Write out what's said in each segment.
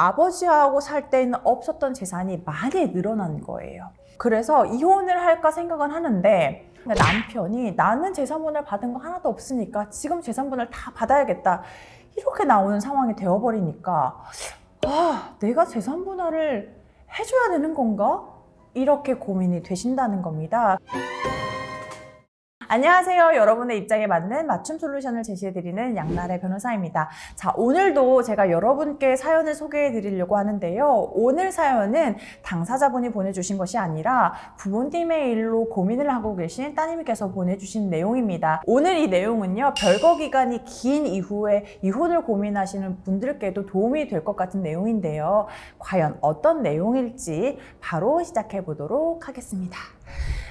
아버지하고 살 때는 없었던 재산이 많이 늘어난 거예요. 그래서 이혼을 할까 생각은 하는데 남편이 나는 재산분할 받은 거 하나도 없으니까 지금 재산분할 다 받아야겠다 이렇게 나오는 상황이 되어버리니까 내가 재산분할을 해줘야 되는 건가? 이렇게 고민이 되신다는 겁니다. 안녕하세요. 여러분의 입장에 맞는 맞춤 솔루션을 제시해드리는 양나래 변호사입니다. 자, 오늘도 제가 여러분께 사연을 소개해드리려고 하는데요. 오늘 사연은 당사자분이 보내주신 것이 아니라 부모님의 일로 고민을 하고 계신 따님께서 보내주신 내용입니다. 오늘 이 내용은요, 별거 기간이 긴 이후에 이혼을 고민하시는 분들께도 도움이 될 것 같은 내용인데요. 과연 어떤 내용일지 바로 시작해 보도록 하겠습니다.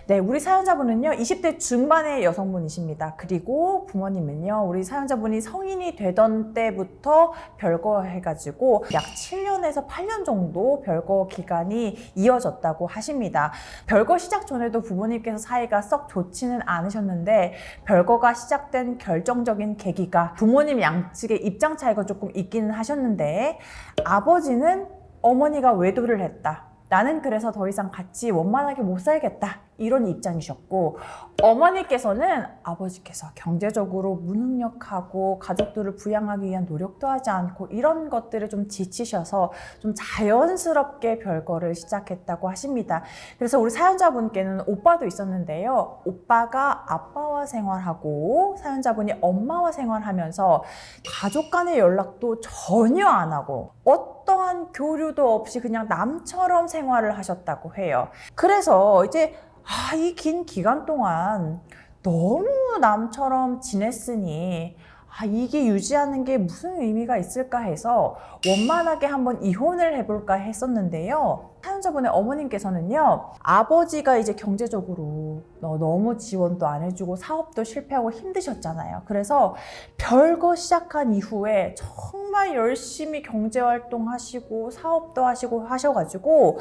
네, 우리 사연자분은요 20대 중반의 여성분이십니다. 그리고 부모님은요 우리 사연자분이 성인이 되던 때부터 별거 해가지고 약 7년에서 8년 정도 별거 기간이 이어졌다고 하십니다. 별거 시작 전에도 부모님께서 사이가 썩 좋지는 않으셨는데 별거가 시작된 결정적인 계기가 부모님 양측의 입장 차이가 조금 있기는 하셨는데, 아버지는 어머니가 외도를 했다, 나는 그래서 더 이상 같이 원만하게 못 살겠다, 이런 입장이셨고, 어머니께서는 아버지께서 경제적으로 무능력하고 가족들을 부양하기 위한 노력도 하지 않고 이런 것들을 좀 지치셔서 좀 자연스럽게 별거를 시작했다고 하십니다. 그래서 우리 사연자분께는 오빠도 있었는데요. 오빠가 아빠와 생활하고 사연자분이 엄마와 생활하면서 가족 간의 연락도 전혀 안 하고 어떠한 교류도 없이 그냥 남처럼 생활을 하셨다고 해요. 그래서 이제 이 긴 기간 동안 너무 남처럼 지냈으니 이게 유지하는 게 무슨 의미가 있을까 해서 원만하게 한번 이혼을 해볼까 했었는데요. 사연자분의 어머님께서는요, 아버지가 이제 경제적으로 너무 지원도 안 해주고 사업도 실패하고 힘드셨잖아요. 그래서 별거 시작한 이후에 정말 열심히 경제활동 하시고 사업도 하시고 하셔가지고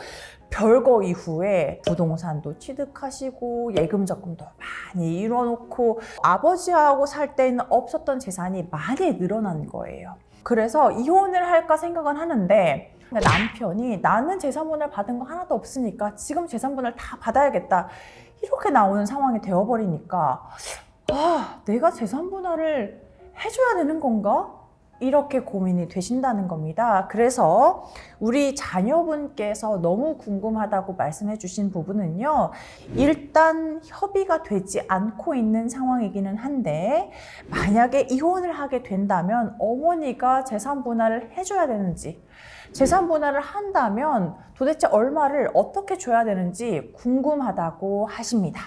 별거 이후에 부동산도 취득하시고 예금 적금도 많이 이뤄놓고 아버지하고 살 때는 없었던 재산이 많이 늘어난 거예요. 그래서 이혼을 할까 생각은 하는데 남편이 나는 재산분할 받은 거 하나도 없으니까 지금 재산분할 다 받아야겠다 이렇게 나오는 상황이 되어버리니까 내가 재산분할을 해줘야 되는 건가? 이렇게 고민이 되신다는 겁니다. 그래서 우리 자녀분께서 너무 궁금하다고 말씀해 주신 부분은요, 일단 협의가 되지 않고 있는 상황이기는 한데, 만약에 이혼을 하게 된다면 어머니가 재산분할을 해줘야 되는지, 재산분할을 한다면 도대체 얼마를 어떻게 줘야 되는지 궁금하다고 하십니다.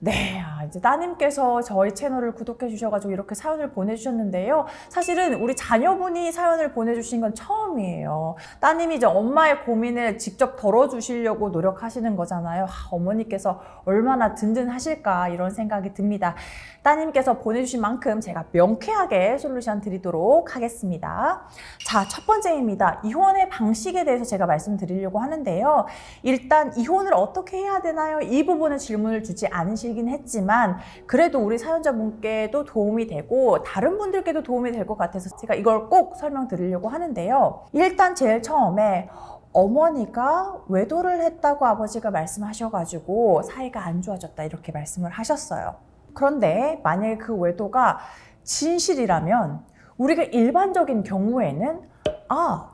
네, 이제 따님께서 저희 채널을 구독해 주셔가지고 이렇게 사연을 보내주셨는데요. 사실은 우리 자녀분이 사연을 보내주신 건 처음이에요. 따님이 이제 엄마의 고민을 직접 덜어주시려고 노력하시는 거잖아요. 어머니께서 얼마나 든든하실까 이런 생각이 듭니다. 따님께서 보내주신 만큼 제가 명쾌하게 솔루션 드리도록 하겠습니다. 자, 첫 번째입니다. 이혼의 방식에 대해서 제가 말씀드리려고 하는데요. 일단 이혼을 어떻게 해야 되나요? 이 부분은 질문을 주지 않으시긴 했지만 그래도 우리 사연자분께도 도움이 되고 다른 분들께도 도움이 될 것 같아서 제가 이걸 꼭 설명드리려고 하는데요. 일단 제일 처음에 어머니가 외도를 했다고 아버지가 말씀하셔가지고 사이가 안 좋아졌다 이렇게 말씀을 하셨어요. 그런데 만약에 그 외도가 진실이라면 우리가 일반적인 경우에는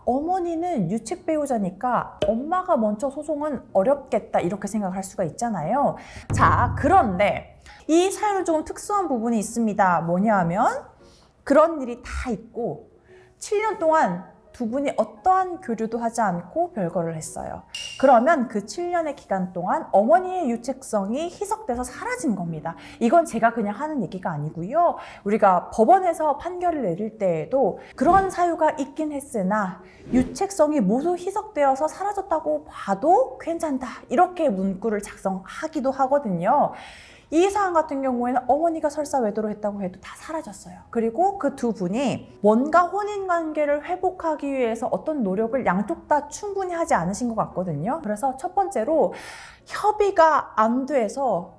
어머니는 유책 배우자니까 엄마가 먼저 소송은 어렵겠다 이렇게 생각할 수가 있잖아요. 자, 그런데 이 사연은 조금 특수한 부분이 있습니다. 뭐냐 하면 그런 일이 다 있고 7년 동안 두 분이 어떠한 교류도 하지 않고 별거를 했어요. 그러면 그 7년의 기간 동안 어머니의 유책성이 희석돼서 사라진 겁니다. 이건 제가 그냥 하는 얘기가 아니고요. 우리가 법원에서 판결을 내릴 때에도 그런 사유가 있긴 했으나 유책성이 모두 희석되어서 사라졌다고 봐도 괜찮다 이렇게 문구를 작성하기도 하거든요. 이 사안 같은 경우에는 어머니가 설사 외도를 했다고 해도 다 사라졌어요. 그리고 그 두 분이 뭔가 혼인관계를 회복하기 위해서 어떤 노력을 양쪽 다 충분히 하지 않으신 것 같거든요. 그래서 첫 번째로 협의가 안 돼서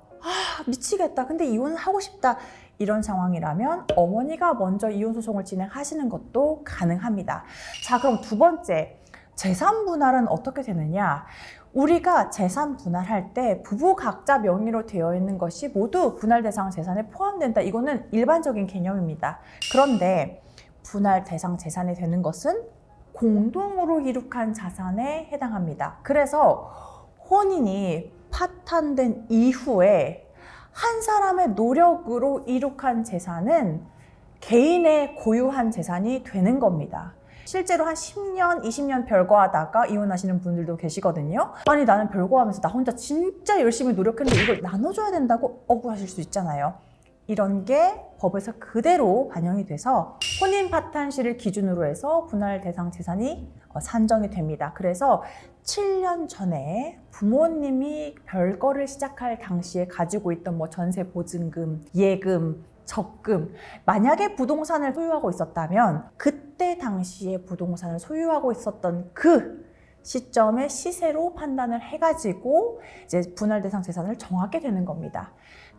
미치겠다, 근데 이혼을 하고 싶다 이런 상황이라면 어머니가 먼저 이혼 소송을 진행하시는 것도 가능합니다. 자, 그럼 두 번째, 재산 분할은 어떻게 되느냐? 우리가 재산 분할할 때 부부 각자 명의로 되어 있는 것이 모두 분할 대상 재산에 포함된다. 이거는 일반적인 개념입니다. 그런데 분할 대상 재산이 되는 것은 공동으로 이룩한 자산에 해당합니다. 그래서 혼인이 파탄된 이후에 한 사람의 노력으로 이룩한 재산은 개인의 고유한 재산이 되는 겁니다. 실제로 한 10년, 20년 별거하다가 이혼하시는 분들도 계시거든요. 아니, 나는 별거하면서 나 혼자 진짜 열심히 노력했는데 이걸 나눠줘야 된다고 억울하실 수 있잖아요. 이런 게 법에서 그대로 반영이 돼서 혼인 파탄 시를 기준으로 해서 분할 대상 재산이 산정이 됩니다. 그래서 7년 전에 부모님이 별거를 시작할 당시에 가지고 있던 뭐 전세 보증금, 예금, 적금, 만약에 부동산을 소유하고 있었다면 그때 당시에 부동산을 소유하고 있었던 그 시점의 시세로 판단을 해가지고 이제 분할 대상 재산을 정하게 되는 겁니다.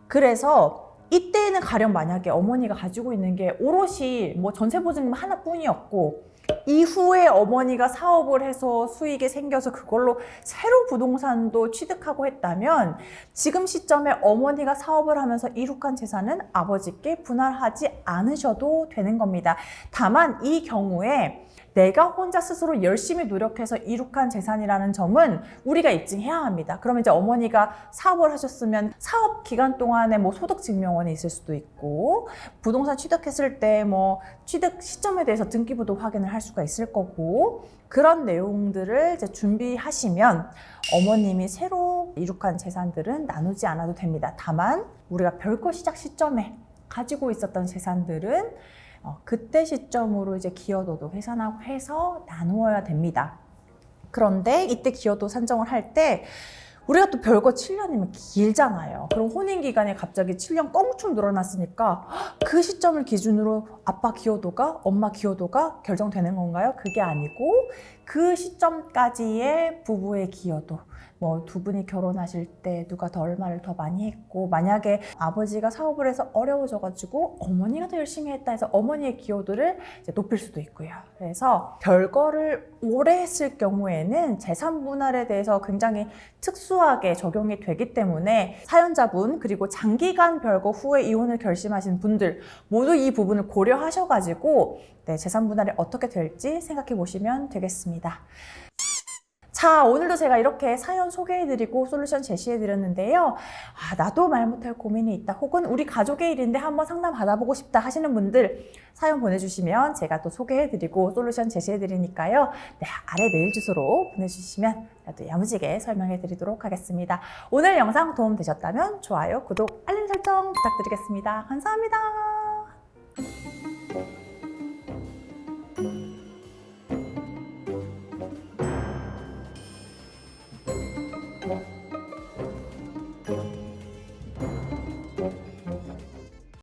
그래서 이때는 가령 만약에 어머니가 가지고 있는 게 오롯이 뭐 전세 보증금 하나뿐이었고 이후에 어머니가 사업을 해서 수익이 생겨서 그걸로 새로 부동산도 취득하고 했다면 지금 시점에 어머니가 사업을 하면서 이룩한 재산은 아버지께 분할하지 않으셔도 되는 겁니다. 다만 이 경우에 내가 혼자 스스로 열심히 노력해서 이룩한 재산이라는 점은 우리가 입증해야 합니다. 그러면 이제 어머니가 사업을 하셨으면 사업 기간 동안에 뭐 소득 증명원이 있을 수도 있고 부동산 취득했을 때 뭐 취득 시점에 대해서 등기부도 확인을 할 수가 있을 거고 그런 내용들을 이제 준비하시면 어머님이 새로 이룩한 재산들은 나누지 않아도 됩니다. 다만 우리가 별거 시작 시점에 가지고 있었던 재산들은 그때 시점으로 이제 기여도도 계산하고 해서 나누어야 됩니다. 그런데 이때 기여도 산정을 할 때 우리가 또 별거 7년이면 길잖아요. 그럼 혼인기간이 갑자기 7년 껑충 늘어났으니까 그 시점을 기준으로 아빠 기여도가, 엄마 기여도가 결정되는 건가요? 그게 아니고 그 시점까지의 부부의 기여도, 뭐 두 분이 결혼하실 때 누가 더 얼마를 더 많이 했고 만약에 아버지가 사업을 해서 어려워져가지고 어머니가 더 열심히 했다 해서 어머니의 기여도를 이제 높일 수도 있고요. 그래서 별거를 오래 했을 경우에는 재산 분할에 대해서 굉장히 특수하게 적용이 되기 때문에 사연자분 그리고 장기간 별거 후에 이혼을 결심하신 분들 모두 이 부분을 고려하셔가지고 재산 분할이 어떻게 될지 생각해 보시면 되겠습니다. 자, 오늘도 제가 이렇게 사연 소개해드리고 솔루션 제시해드렸는데요. 나도 말 못할 고민이 있다 혹은 우리 가족의 일인데 한번 상담 받아보고 싶다 하시는 분들 사연 보내주시면 제가 또 소개해드리고 솔루션 제시해드리니까요. 아래 메일 주소로 보내주시면 또 야무지게 설명해드리도록 하겠습니다. 오늘 영상 도움 되셨다면 좋아요, 구독, 알림 설정 부탁드리겠습니다. 감사합니다.